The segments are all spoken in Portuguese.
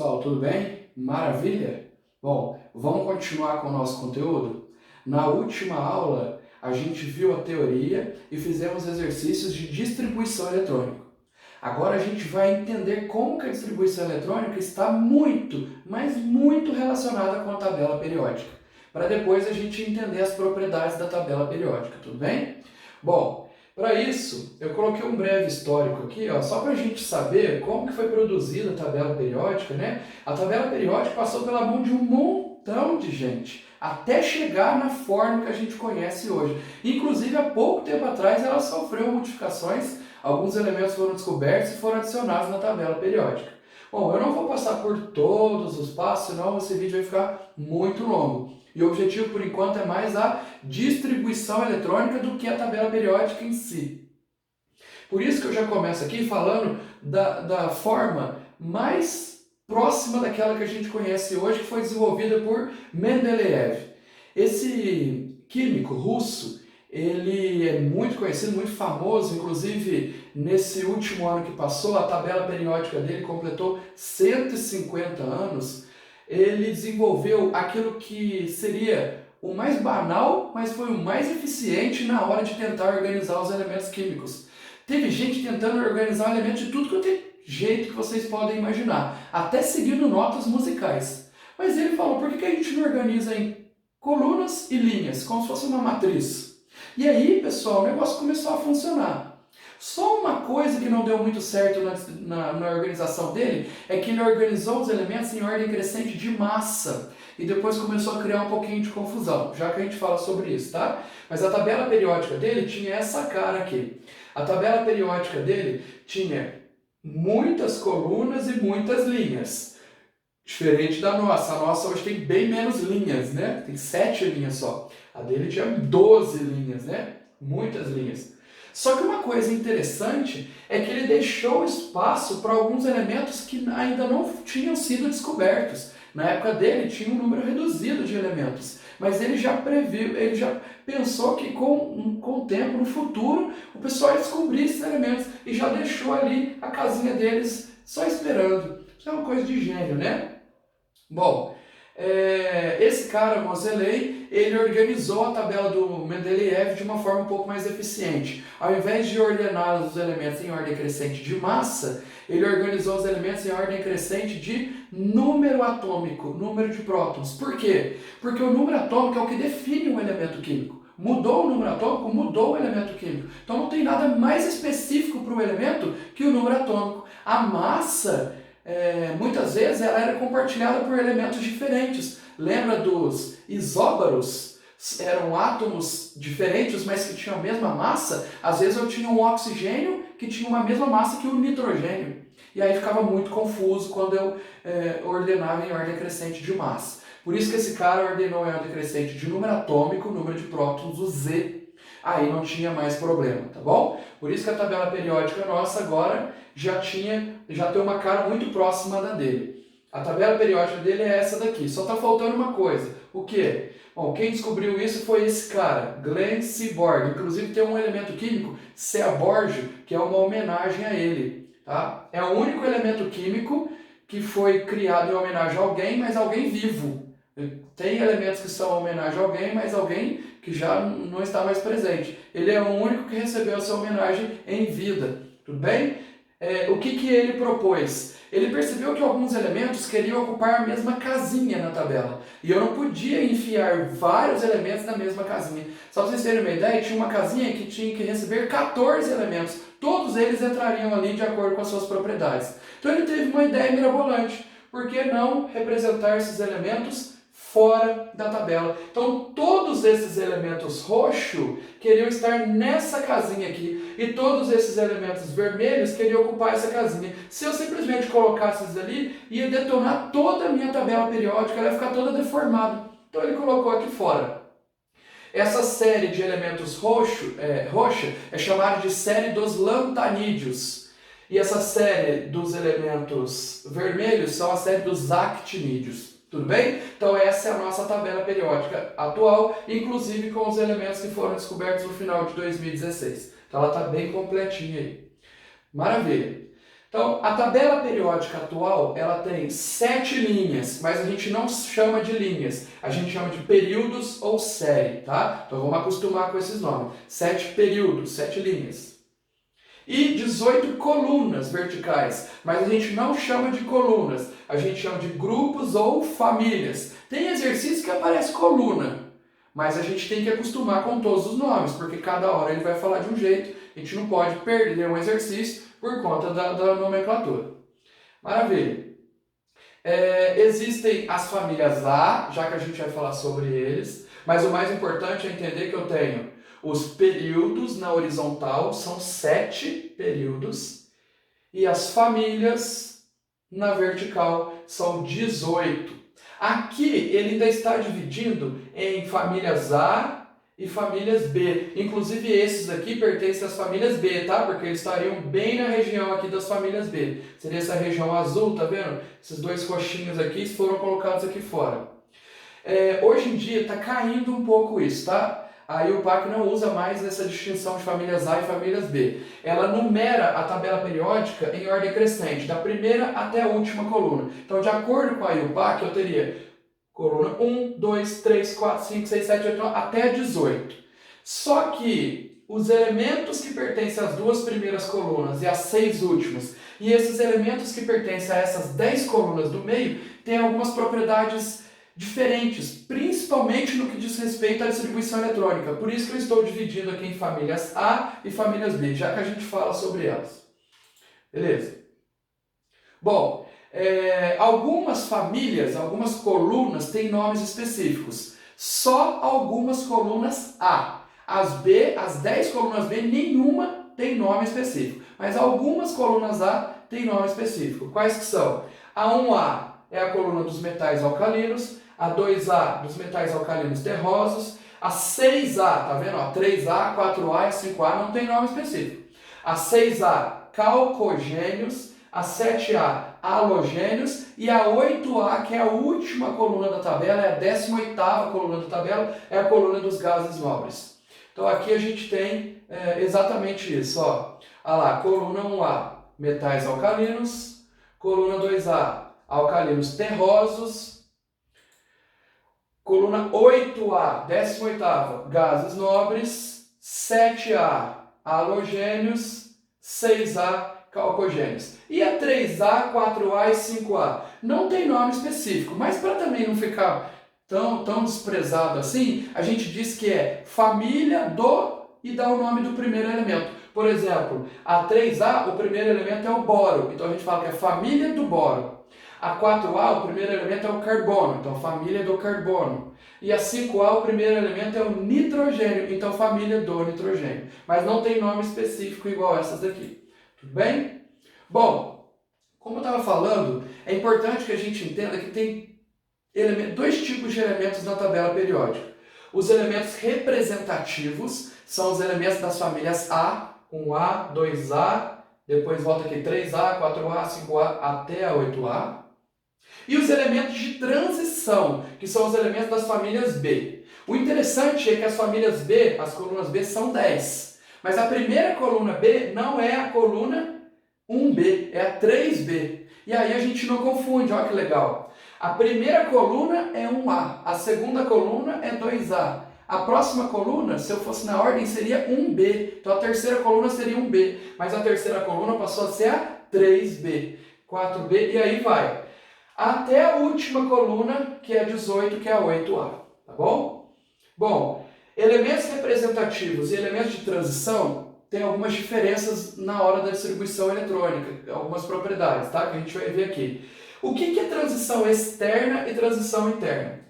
pessoal, tudo bem? Maravilha? Bom, vamos continuar com o nosso conteúdo? Na última aula, a gente viu a teoria e fizemos exercícios de distribuição eletrônica. Agora a gente vai entender como que a distribuição eletrônica está muito, mas muito relacionada com a tabela periódica, para depois a gente entender as propriedades da tabela periódica, tudo bem? Bom, para isso, eu coloquei um breve histórico aqui, ó, só para a gente saber como que foi produzida a tabela periódica, né? A tabela periódica passou pela mão de um montão de gente, até chegar na forma que a gente conhece hoje. Inclusive, há pouco tempo atrás, ela sofreu modificações, alguns elementos foram descobertos e foram adicionados na tabela periódica. Bom, eu não vou passar por todos os passos, senão esse vídeo vai ficar muito longo. E o objetivo, por enquanto, é mais a distribuição eletrônica do que a tabela periódica em si. Por isso que eu já começo aqui falando da forma mais próxima daquela que a gente conhece hoje, que foi desenvolvida por Mendeleev. Esse químico russo, ele é muito conhecido, muito famoso, inclusive nesse último ano que passou, a tabela periódica dele completou 150 anos. Ele desenvolveu aquilo que seria o mais banal, mas foi o mais eficiente na hora de tentar organizar os elementos químicos. Teve gente tentando organizar elementos de tudo que é jeito que vocês podem imaginar, até seguindo notas musicais. Mas ele falou, por que a gente não organiza em colunas e linhas, como se fosse uma matriz? E aí, pessoal, o negócio começou a funcionar. Só uma coisa que não deu muito certo na organização dele é que ele organizou os elementos em ordem crescente de massa e depois começou a criar um pouquinho de confusão, já que a gente fala sobre isso, tá? Mas a tabela periódica dele tinha essa cara aqui. A tabela periódica dele tinha muitas colunas e muitas linhas. Diferente da nossa. A nossa hoje tem bem menos linhas, né? Tem 7 linhas só. A dele tinha 12 linhas, né? Muitas linhas. Só que uma coisa interessante é que ele deixou espaço para alguns elementos que ainda não tinham sido descobertos. Na época dele tinha um número reduzido de elementos, mas ele já previu, ele já pensou que com o tempo, no futuro, o pessoal ia descobrir esses elementos e já deixou ali a casinha deles só esperando. Isso é uma coisa de gênio, né? Bom, esse cara, Moseley, ele organizou a tabela do Mendeleev de uma forma um pouco mais eficiente. Ao invés de ordenar os elementos em ordem crescente de massa, ele organizou os elementos em ordem crescente de número atômico, número de prótons. Por quê? Porque o número atômico é o que define um elemento químico. Mudou o número atômico, mudou o elemento químico. Então não tem nada mais específico para o elemento que o número atômico. A massa, muitas vezes, ela era compartilhada por elementos diferentes. Lembra dos isóbaros? Eram átomos diferentes, mas que tinham a mesma massa. Às vezes eu tinha um oxigênio que tinha uma mesma massa que o nitrogênio. E aí ficava muito confuso quando eu ordenava em ordem crescente de massa. Por isso que esse cara ordenou em ordem crescente de número atômico, número de prótons, o Z. Aí não tinha mais problema, tá bom? Por isso que a tabela periódica nossa agora já tem uma cara muito próxima da dele. A tabela periódica dele é essa daqui, só está faltando uma coisa. O quê? Bom, quem descobriu isso foi esse cara, Glenn Seaborg. Inclusive tem um elemento químico, Seaborg, que é uma homenagem a ele. Tá? É o único elemento químico que foi criado em homenagem a alguém, mas alguém vivo. Tem elementos que são homenagem a alguém, mas alguém que já não está mais presente. Ele é o único que recebeu essa homenagem em vida. Tudo bem? O que ele propôs? Ele percebeu que alguns elementos queriam ocupar a mesma casinha na tabela. E eu não podia enfiar vários elementos na mesma casinha. Só para vocês terem uma ideia, tinha uma casinha que tinha que receber 14 elementos. Todos eles entrariam ali de acordo com as suas propriedades. Então ele teve uma ideia mirabolante. Por que não representar esses elementos fora da tabela? Então todos esses elementos roxos queriam estar nessa casinha aqui e todos esses elementos vermelhos queriam ocupar essa casinha. Se eu simplesmente colocasse esses ali, ia detonar toda a minha tabela periódica, ela ia ficar toda deformada. Então ele colocou aqui fora. Essa série de elementos roxa é chamada de série dos lantanídeos. E essa série dos elementos vermelhos são a série dos actinídeos. Tudo bem? Então essa é a nossa tabela periódica atual, inclusive com os elementos que foram descobertos no final de 2016. Então ela está bem completinha aí. Maravilha! Então, a tabela periódica atual, ela tem 7 linhas, mas a gente não chama de linhas, a gente chama de períodos ou série, tá? Então vamos acostumar com esses nomes. 7 períodos, 7 linhas. E 18 colunas verticais, mas a gente não chama de colunas, a gente chama de grupos ou famílias. Tem exercício que aparece coluna, mas a gente tem que acostumar com todos os nomes, porque cada hora ele vai falar de um jeito, a gente não pode perder um exercício por conta da nomenclatura. Maravilha. Existem as famílias A, já que a gente vai falar sobre eles, mas o mais importante é entender que eu tenho os períodos na horizontal, são 7 períodos, e as famílias na vertical são 18. Aqui ele ainda está dividindo em famílias A e famílias B. Inclusive esses daqui pertencem às famílias B, tá? Porque eles estariam bem na região aqui das famílias B. Seria essa região azul, tá vendo? Esses dois roxinhos aqui foram colocados aqui fora. Hoje em dia está caindo um pouco isso, tá? A IUPAC não usa mais essa distinção de famílias A e famílias B. Ela numera a tabela periódica em ordem crescente, da primeira até a última coluna. Então, de acordo com a IUPAC, eu teria coluna 1, 2, 3, 4, 5, 6, 7, 8, 9, até 18. Só que os elementos que pertencem às duas primeiras colunas e às 6 últimas, e esses elementos que pertencem a essas 10 colunas do meio, têm algumas propriedades diferentes, principalmente no que diz respeito à distribuição eletrônica. Por isso que eu estou dividindo aqui em famílias A e famílias B, já que a gente fala sobre elas. Beleza? Bom, algumas famílias, algumas colunas têm nomes específicos. Só algumas colunas A. As B, as 10 colunas B, nenhuma tem nome específico. Mas algumas colunas A têm nome específico. Quais que são? A 1A é a coluna dos metais alcalinos, a 2A dos metais alcalinos terrosos, a 6A, tá vendo? A 3A, 4A e 5A não tem nome específico. A 6A, calcogênios, a 7A, halogênios e a 8A, que é a última coluna da tabela, é a 18ª coluna da tabela, é a coluna dos gases nobres. Então aqui a gente tem exatamente isso, ó. Olha lá, coluna 1A, metais alcalinos, coluna 2A, alcalinos terrosos, coluna 8A, 18ª, gases nobres, 7A, halogênios, 6A, calcogênios. E a 3A, 4A e 5A? Não tem nome específico, mas para também não ficar tão desprezado assim, a gente diz que é família do e dá o nome do primeiro elemento. Por exemplo, a 3A, o primeiro elemento é o boro, então a gente fala que é família do boro. A 4A, o primeiro elemento é o carbono, então família do carbono. E a 5A, o primeiro elemento é o nitrogênio, então família do nitrogênio. Mas não tem nome específico igual essas daqui. Tudo bem? Bom, como eu estava falando, é importante que a gente entenda que tem dois tipos de elementos na tabela periódica. Os elementos representativos são os elementos das famílias A, 1A, 2A, depois volta aqui 3A, 4A, 5A até a 8A. E os elementos de transição, que são os elementos das famílias B. O interessante é que as famílias B, as colunas B, são 10. Mas a primeira coluna B não é a coluna 1B, é a 3B. E aí a gente não confunde, olha que legal. A primeira coluna é 1A, a segunda coluna é 2A. A próxima coluna, se eu fosse na ordem, seria 1B. Então a terceira coluna seria 1B. Mas a terceira coluna passou a ser a 3B, 4B e aí vai. Até a última coluna, que é a 18, que é a 8A. Tá bom? Bom, elementos representativos e elementos de transição têm algumas diferenças na hora da distribuição eletrônica, algumas propriedades, tá? Que a gente vai ver aqui. O que é transição externa e transição interna?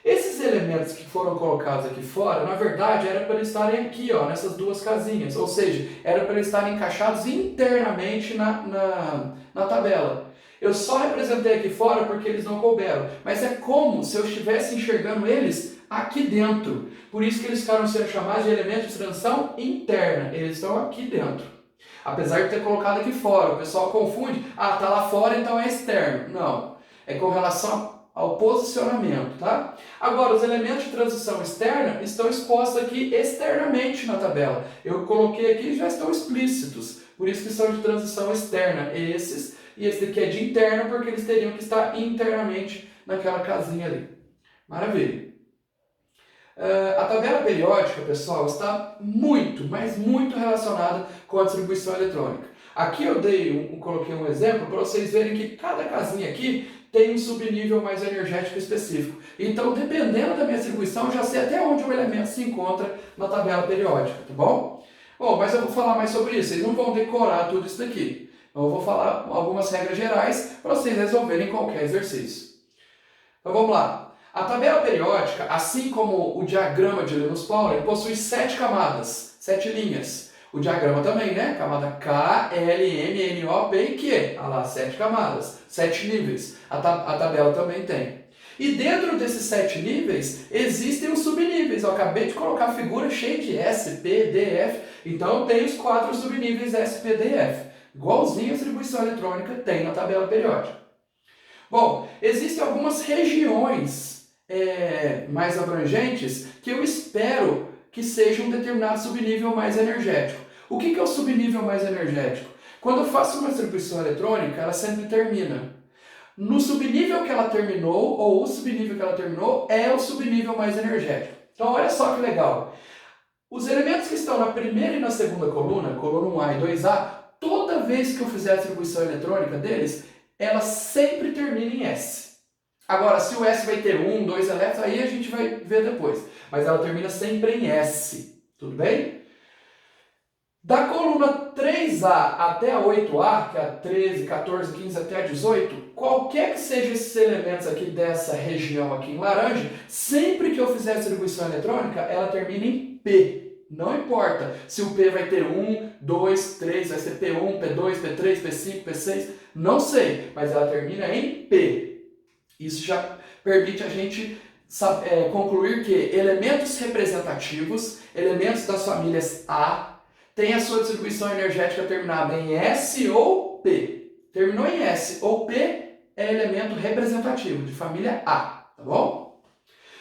Esses elementos que foram colocados aqui fora, na verdade, era para eles estarem aqui, ó, nessas duas casinhas. Ou seja, era para eles estarem encaixados internamente na tabela. Eu só representei aqui fora porque eles não couberam. Mas é como se eu estivesse enxergando eles aqui dentro. Por isso que eles ficaram sendo chamados de elementos de transição interna. Eles estão aqui dentro. Apesar de ter colocado aqui fora. O pessoal confunde. Ah, tá lá fora, então é externo. Não. É com relação ao posicionamento, tá? Agora, os elementos de transição externa estão expostos aqui externamente na tabela. Eu coloquei aqui e já estão explícitos. Por isso que são de transição externa, esses, e esse daqui é de interna, porque eles teriam que estar internamente naquela casinha ali. Maravilha. A tabela periódica, pessoal, está muito, mas muito relacionada com a distribuição eletrônica. Aqui eu coloquei um exemplo para vocês verem que cada casinha aqui tem um subnível mais energético específico. Então, dependendo da minha distribuição, eu já sei até onde o elemento se encontra na tabela periódica, tá bom? Bom, mas eu vou falar mais sobre isso, vocês não vão decorar tudo isso daqui. Então, eu vou falar algumas regras gerais para vocês resolverem qualquer exercício. Então, vamos lá. A tabela periódica, assim como o diagrama de Linus-Pauling, possui 7 camadas, 7 linhas. O diagrama também, né? Camada K, L, M, N, O, P e Q. Olha lá, 7 camadas, 7 níveis. A tabela também tem. E dentro desses 7 níveis, existem os subníveis. Eu acabei de colocar a figura cheia de S, P, D, F. Então, eu tenho os 4 subníveis S, P, D e F. Igualzinho a distribuição eletrônica tem na tabela periódica. Bom, existem algumas regiões mais abrangentes que eu espero que seja um determinado subnível mais energético. O que é o subnível mais energético? Quando eu faço uma distribuição eletrônica, ela sempre termina. No subnível que ela terminou, ou o subnível que ela terminou, é o subnível mais energético. Então, olha só que legal. Os elementos que estão na primeira e na segunda coluna, coluna 1A e 2A, toda vez que eu fizer a distribuição eletrônica deles, ela sempre termina em S. Agora, se o S vai ter 1, 2 elétrons, aí a gente vai ver depois. Mas ela termina sempre em S. Tudo bem? Da coluna 3A até a 8A, que é a 13, 14, 15 até a 18, qualquer que seja esses elementos aqui dessa região aqui em laranja, sempre que eu fizer a distribuição eletrônica, ela termina em P. Não importa se o P vai ter 1, 2, 3, vai ser P1, P2, P3, P5, P6, não sei, mas ela termina em P. Isso já permite a gente concluir que elementos representativos, elementos das famílias A, têm a sua distribuição energética terminada em S ou P. Terminou em S ou P é elemento representativo de família A, tá bom?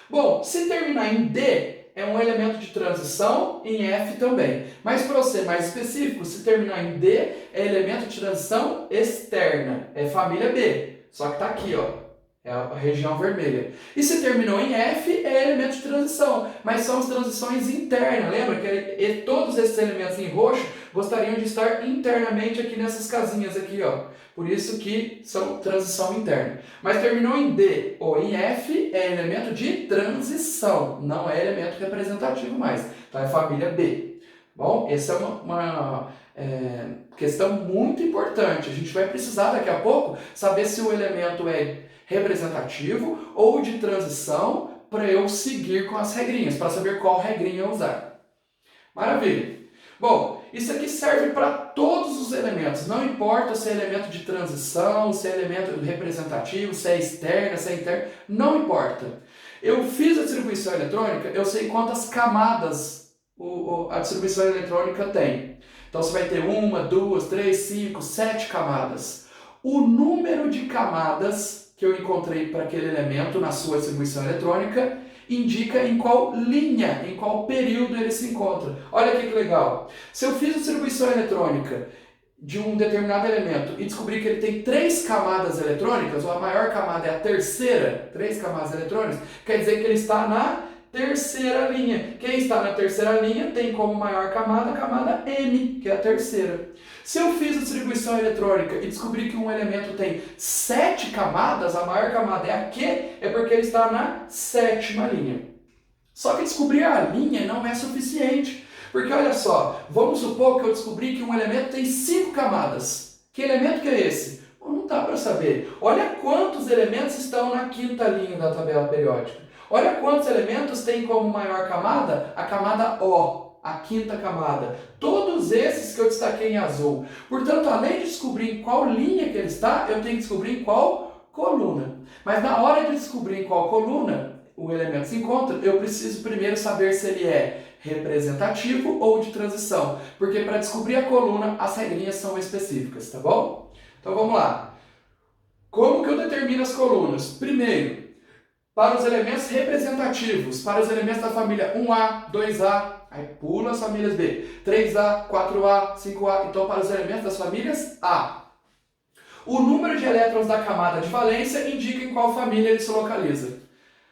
Bom, se terminar em D, é um elemento de transição, em F também. Mas para ser mais específico, se terminar em D, é elemento de transição externa, é família B. Só que está aqui, ó. É a região vermelha. E se terminou em F, é elemento de transição, mas são as transições internas. Lembra que todos esses elementos em roxo gostariam de estar internamente aqui nessas casinhas aqui, ó. Por isso que são transição interna. Mas terminou em D ou em F, é elemento de transição, não é elemento representativo mais. Então é família B. Bom, essa é uma questão muito importante. A gente vai precisar daqui a pouco saber se o elemento é representativo ou de transição para eu seguir com as regrinhas, para saber qual regrinha usar. Maravilha! Bom, isso aqui serve para todos os elementos, não importa se é elemento de transição, se é elemento representativo, se é externo, se é interno, não importa. Eu fiz a distribuição eletrônica, eu sei quantas camadas a distribuição eletrônica tem. Então você vai ter 1, 2, 3, 5, 7 camadas. O número de camadas que eu encontrei para aquele elemento na sua distribuição eletrônica indica em qual linha, em qual período ele se encontra. Olha aqui que legal. Se eu fiz a distribuição eletrônica de um determinado elemento e descobri que ele tem 3 camadas eletrônicas, ou a maior camada é a terceira, 3 camadas eletrônicas, quer dizer que ele está na terceira linha. Quem está na terceira linha tem como maior camada a camada M, que é a terceira. Se eu fiz a distribuição eletrônica e descobri que um elemento tem 7 camadas, a maior camada é a Q, é porque ele está na 7ª linha. Só que descobrir a linha não é suficiente. Porque olha só, vamos supor que eu descobri que um elemento tem 5 camadas. Que elemento que é esse? Não dá para saber. Olha quantos elementos estão na 5ª linha da tabela periódica. Olha quantos elementos tem como maior camada a camada O, a 5ª camada. Todos esses que eu destaquei em azul. Portanto, além de descobrir em qual linha que ele está, eu tenho que descobrir em qual coluna. Mas na hora de descobrir em qual coluna o elemento se encontra, eu preciso primeiro saber se ele é representativo ou de transição. Porque para descobrir a coluna, as regrinhas são específicas, tá bom? Então vamos lá. Como que eu determino as colunas? Primeiro, Para os elementos representativos, para os elementos da família 1A, 2A, aí pula as famílias B, 3A, 4A, 5A, então para os elementos das famílias A. O número de elétrons da camada de valência indica em qual família ele se localiza.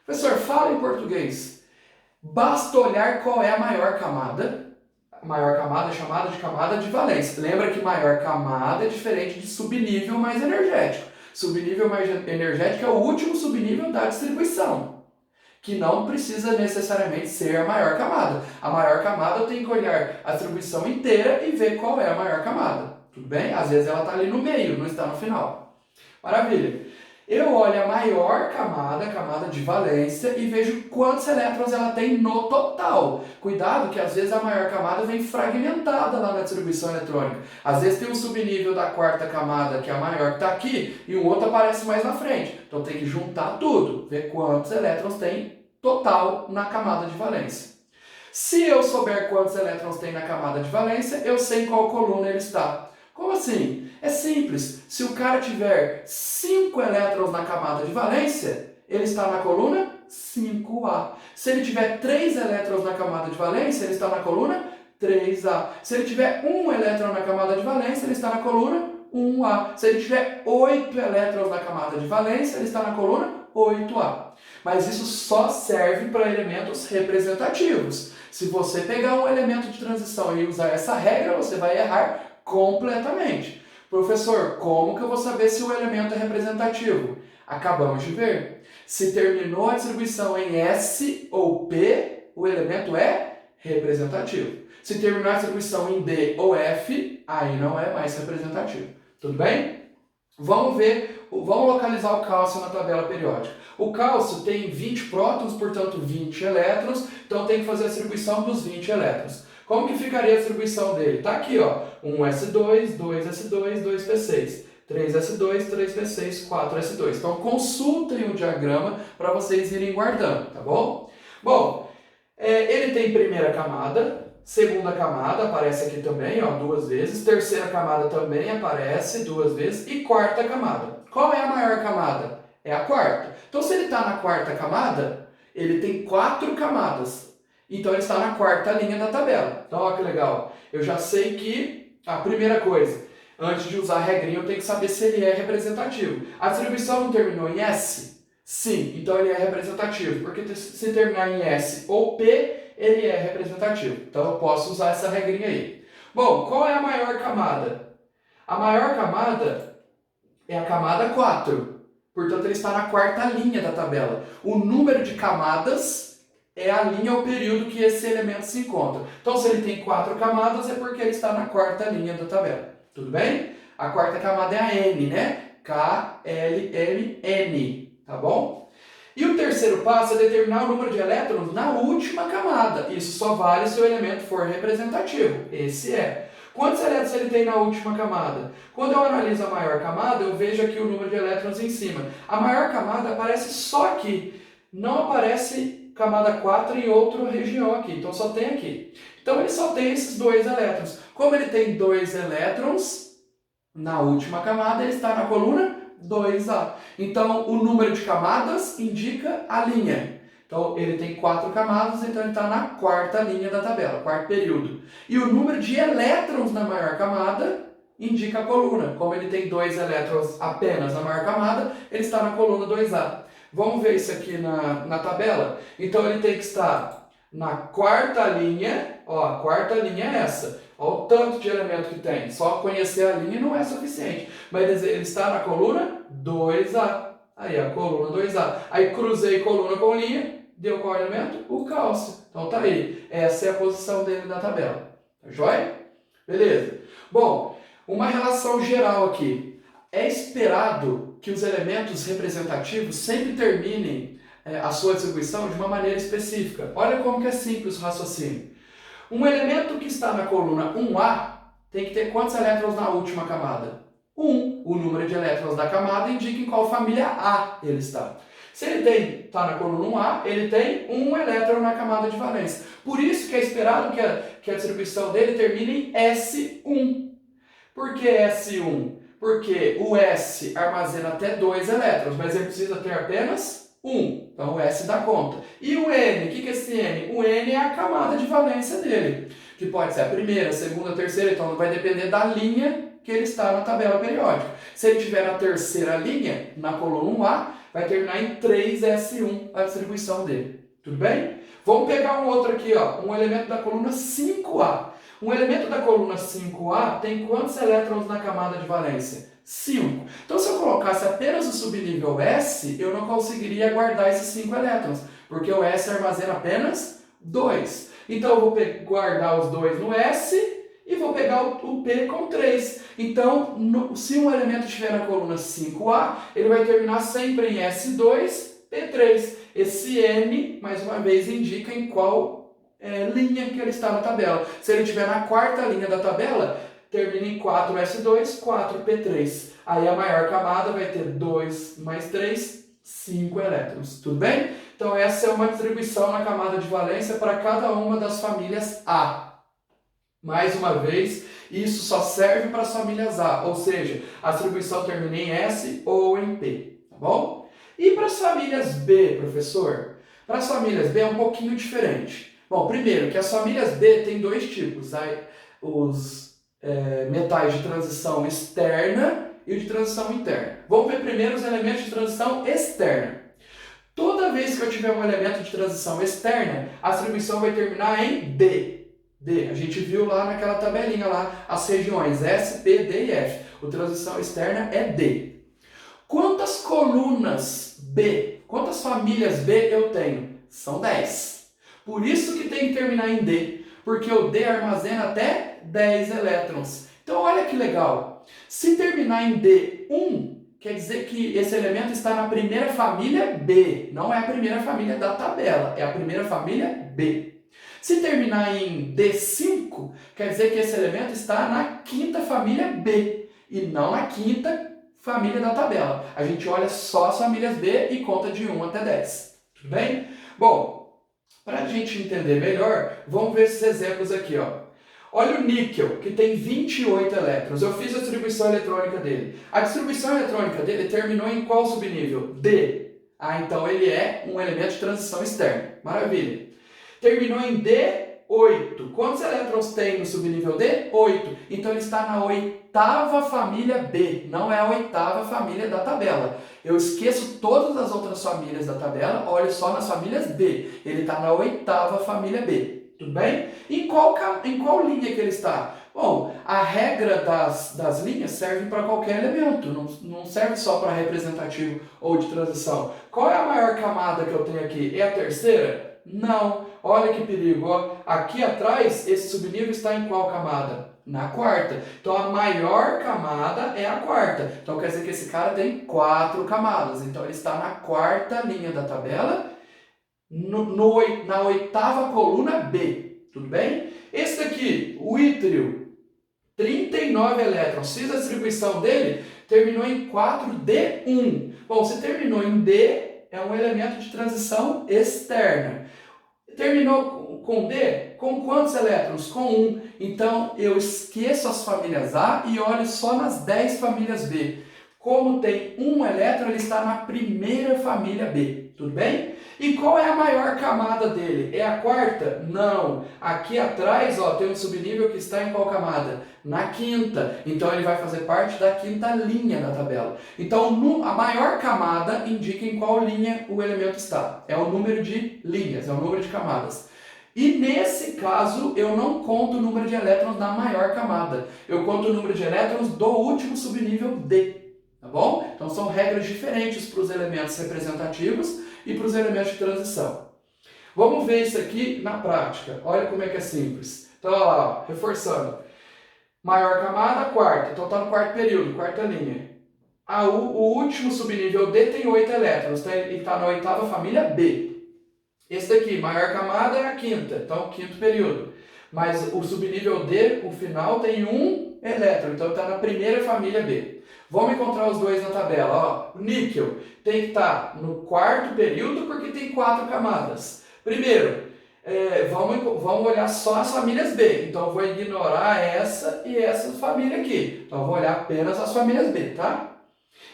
Professor, fala em português. Basta olhar qual é a maior camada. A maior camada é chamada de camada de valência. Lembra que maior camada é diferente de subnível mais energético. Subnível mais energético é o último subnível da distribuição, que não precisa necessariamente ser a maior camada. A maior camada eu tenho que olhar a distribuição inteira e ver qual é a maior camada. Tudo bem? Às vezes ela está ali no meio, não está no final. Maravilha. Eu olho a maior camada, a camada de valência, e vejo quantos elétrons ela tem no total. Cuidado que às vezes a maior camada vem fragmentada lá na distribuição eletrônica. Às vezes tem um subnível da quarta camada, que é a maior, que está aqui, e um outro aparece mais na frente. Então tem que juntar tudo, ver quantos elétrons tem total na camada de valência. Se eu souber quantos elétrons tem na camada de valência, eu sei em qual coluna ele está. Como assim? É simples. Se o cara tiver 5 elétrons na camada de valência, ele está na coluna 5A. Se ele tiver 3 elétrons na camada de valência, ele está na coluna 3A. Se ele tiver 1 elétron na camada de valência, ele está na coluna 1A. Se ele tiver 8 elétrons na camada de valência, ele está na coluna 8A. Mas isso só serve para elementos representativos. Se você pegar um elemento de transição e usar essa regra, você vai errar completamente. Professor, como que eu vou saber se o elemento é representativo? Acabamos de ver. Se terminou a distribuição em S ou P, o elemento é representativo. Se terminou a distribuição em D ou F, aí não é mais representativo. Tudo bem? Vamos localizar o cálcio na tabela periódica. O cálcio tem 20 prótons, portanto 20 elétrons, então tem que fazer a distribuição dos 20 elétrons. Como que ficaria a distribuição dele? Está aqui, ó, 1s2, 2s2, 2p6, 3s2, 3p6, 4s2. Então consultem o diagrama para vocês irem guardando, tá bom? Bom, ele tem primeira camada, segunda camada aparece aqui também, ó, 2 vezes, terceira camada também aparece 2 vezes e quarta camada. Qual é a maior camada? É a quarta. Então se ele está na quarta camada, ele tem 4 camadas. Então ele está na quarta linha da tabela. Então olha que legal. Eu já sei que a primeira coisa, antes de usar a regrinha, eu tenho que saber se ele é representativo. A distribuição não terminou em S? Sim, então ele é representativo, porque se terminar em S ou P, ele é representativo. Então eu posso usar essa regrinha aí. Bom, qual é a maior camada? A maior camada é a camada 4. Portanto, ele está na quarta linha da tabela. O número de camadas é a linha ou período que esse elemento se encontra. Então, se ele tem 4 camadas, é porque ele está na quarta linha da tabela. Tudo bem? A quarta camada é a N, né? K-L-M-N, tá bom? E o terceiro passo é determinar o número de elétrons na última camada. Isso só vale se o elemento for representativo. Esse é. Quantos elétrons ele tem na última camada? Quando eu analiso a maior camada, eu vejo aqui o número de elétrons em cima. A maior camada aparece só aqui. Não aparece camada 4 em outra região aqui, então só tem aqui. Então ele só tem esses 2 elétrons. Como ele tem 2 elétrons, na última camada ele está na coluna 2A. Então o número de camadas indica a linha. Então ele tem 4 camadas, então ele está na quarta linha da tabela, quarto período. E o número de elétrons na maior camada indica a coluna. Como ele tem 2 elétrons apenas na maior camada, ele está na coluna 2A. Vamos ver isso aqui na tabela? Então ele tem que estar na quarta linha, ó, a quarta linha é essa. Olha o tanto de elemento que tem. Só conhecer a linha não é suficiente. Mas ele está na coluna 2A. Aí a coluna 2A. Aí cruzei coluna com linha, deu qual elemento? O cálcio. Então tá aí. Essa é a posição dele na tabela. Tá joia? Beleza. Bom, uma relação geral aqui. É esperado que os elementos representativos sempre terminem a sua distribuição de uma maneira específica. Olha como que é simples o raciocínio. Um elemento que está na coluna 1A tem que ter quantos elétrons na última camada? 1. O número de elétrons da camada indica em qual família A ele está. Se ele está na coluna 1A, ele tem 1 elétron na camada de valência. Por isso que é esperado que a distribuição dele termine em S1. Por que S1? Porque o S armazena até 2 elétrons, mas ele precisa ter apenas 1. 1. Então o S dá conta. E o N, o que é esse N? O N é a camada de valência dele, que pode ser a primeira, a segunda, a terceira, então vai depender da linha que ele está na tabela periódica. Se ele estiver na terceira linha, na coluna 1A, vai terminar em 3S1 a distribuição dele. Tudo bem? Vamos pegar um outro aqui, ó, um elemento da coluna 5A. Um elemento da coluna 5A tem quantos elétrons na camada de valência? 5. Então, se eu colocasse apenas o subnível S, eu não conseguiria guardar esses 5 elétrons, porque o S armazena apenas 2. Então, eu vou guardar os 2 no S e vou pegar o P com 3. Então, se um elemento estiver na coluna 5A, ele vai terminar sempre em S2, P3. Esse N, mais uma vez, indica em qual linha que ele está na tabela. Se ele estiver na quarta linha da tabela, termina em 4S2, 4P3. Aí a maior camada vai ter 2 mais 3, 5 elétrons. Tudo bem? Então essa é uma distribuição na camada de valência para cada uma das famílias A. Mais uma vez, isso só serve para as famílias A, ou seja, a distribuição termina em S ou em P. Tá bom? E para as famílias B, professor? Para as famílias B é um pouquinho diferente. Bom, primeiro, que as famílias B têm dois tipos, os metais de transição externa e o de transição interna. Vamos ver primeiro os elementos de transição externa. Toda vez que eu tiver um elemento de transição externa, a distribuição vai terminar em D. D. A gente viu lá naquela tabelinha lá as regiões S, P, D e F. O transição externa é D. Quantas colunas B, quantas famílias B eu tenho? São 10. Por isso que tem que terminar em D, porque o D armazena até 10 elétrons. Então olha que legal. Se terminar em D1, quer dizer que esse elemento está na primeira família B. Não é a primeira família da tabela, é a primeira família B. Se terminar em D5, quer dizer que esse elemento está na quinta família B e não na quinta família da tabela. A gente olha só as famílias B e conta de 1 até 10. Tudo bem? Bom, para a gente entender melhor, vamos ver esses exemplos aqui, ó. Olha o níquel, que tem 28 elétrons. Eu fiz a distribuição eletrônica dele. A distribuição eletrônica dele terminou em qual subnível? D. Ah, então ele é um elemento de transição externa. Maravilha. Terminou em D8. Quantos elétrons tem no subnível D? 8. Então ele está na oitava família B, não é a oitava família da tabela. Eu esqueço todas as outras famílias da tabela, olho só nas famílias B. Ele está na oitava família B. Tudo bem? Em qual linha que ele está? Bom, a regra das linhas serve para qualquer elemento, não serve só para representativo ou de transição. Qual é a maior camada que eu tenho aqui? É a terceira? Não. Olha que perigo. Ó. Aqui atrás, esse subnível está em qual camada? Na quarta. Então a maior camada é a quarta. Então quer dizer que esse cara tem 4 camadas. Então ele está na quarta linha da tabela, na oitava coluna B. Tudo bem? Esse daqui, o ítrio, 39 elétrons. Fiz a distribuição dele, terminou em 4D1. Bom, se terminou em D, é um elemento de transição externa. Terminou com D? Com quantos elétrons? Com 1. Então, eu esqueço as famílias A e olho só nas 10 famílias B. Como tem 1 elétron, ele está na primeira família B. Tudo bem? E qual é a maior camada dele? É a quarta? Não. Aqui atrás, ó, tem um subnível que está em qual camada? Na quinta. Então, ele vai fazer parte da quinta linha da tabela. Então, a maior camada indica em qual linha o elemento está. É o número de linhas, é o número de camadas. E nesse caso, eu não conto o número de elétrons da maior camada. Eu conto o número de elétrons do último subnível D. Tá bom? Então são regras diferentes para os elementos representativos e para os elementos de transição. Vamos ver isso aqui na prática. Olha como é que é simples. Então, olha lá, ó, reforçando. Maior camada, quarta. Então está no quarto período, quarta linha. O último subnível D tem 8 elétrons. Então ele está na oitava família B. Esse daqui, maior camada, é a quinta. Então, quinto período. Mas o subnível D, o final, tem 1 elétron. Então está na primeira família B. Vamos encontrar os dois na tabela. Ó, o níquel tem que estar no quarto período porque tem 4 camadas. Primeiro, vamos olhar só as famílias B. Então eu vou ignorar essa e essa família aqui. Então eu vou olhar apenas as famílias B, tá?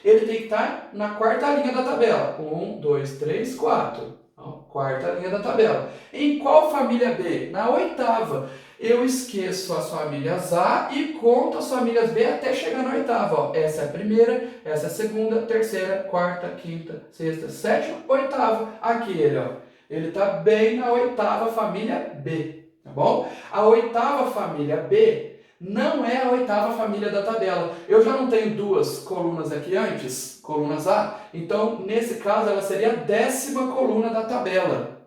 ele tem que estar na quarta linha da tabela. 1, 2, 3, 4. Então, quarta linha da tabela. Em qual família B? Na oitava. Eu esqueço as famílias A e conto as famílias B até chegar na oitava. Ó. Essa é a primeira, essa é a segunda, terceira, quarta, quinta, sexta, sétima, oitava. Aqui ele, ó. Ele está bem na oitava família B, tá bom? A oitava família B não é a oitava família da tabela. Eu já não tenho duas colunas aqui antes, colunas A, então nesse caso ela seria a 10ª coluna da tabela.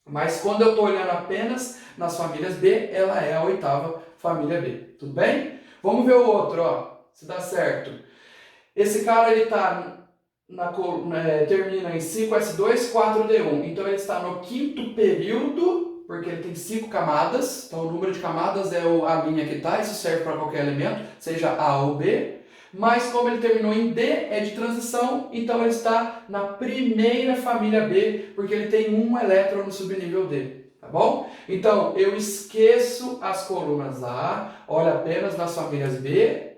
Mas quando eu estou olhando apenas nas famílias B, ela é a oitava família B. Tudo bem? Vamos ver o outro, ó, se dá certo. Esse cara ele está termina em 5S2, 4D1. Então ele está no quinto período, porque ele tem 5 camadas. Então o número de camadas é a linha que está, isso serve para qualquer elemento, seja A ou B. Mas como ele terminou em D, é de transição, então ele está na primeira família B, porque ele tem um elétron no subnível D. Tá bom? Então eu esqueço as colunas A, olho apenas nas famílias B,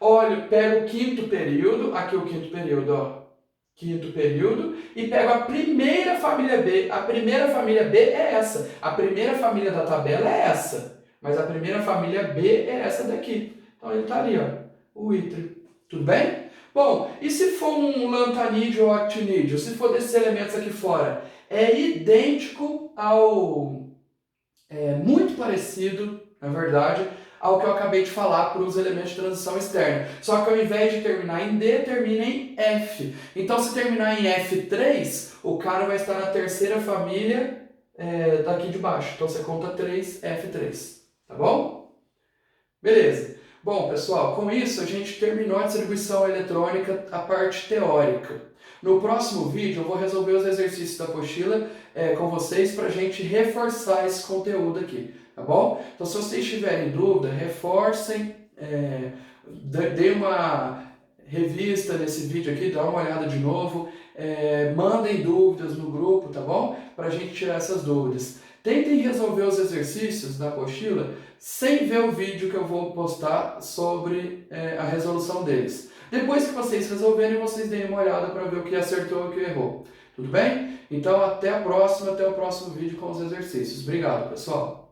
olho, pego o quinto período, aqui o quinto período, ó. Quinto período, e pego a primeira família B. A primeira família B é essa. A primeira família da tabela é essa. Mas a primeira família B é essa daqui. Então ele está ali, ó, o ítrio. Tudo bem? Bom, e se for um lantanídeo ou actinídeo? Se for desses elementos aqui fora? É idêntico ao... muito parecido, na verdade, ao que eu acabei de falar para os elementos de transição externa. Só que ao invés de terminar em D, termina em F. Então, se terminar em F3, o cara vai estar na terceira família daqui de baixo. Então, você conta 3, F3. Tá bom? Beleza. Bom, pessoal, com isso a gente terminou a distribuição eletrônica, a parte teórica. No próximo vídeo eu vou resolver os exercícios da apostila com vocês para a gente reforçar esse conteúdo aqui, tá bom? Então se vocês tiverem dúvida, reforcem, dê uma revista nesse vídeo aqui, dá uma olhada de novo, mandem dúvidas no grupo, tá bom? Para a gente tirar essas dúvidas. Tentem resolver os exercícios da apostila sem ver o vídeo que eu vou postar sobre a resolução deles. Depois que vocês resolverem, vocês deem uma olhada para ver o que acertou e o que errou. Tudo bem? Então até a próxima, até o próximo vídeo com os exercícios. Obrigado, pessoal!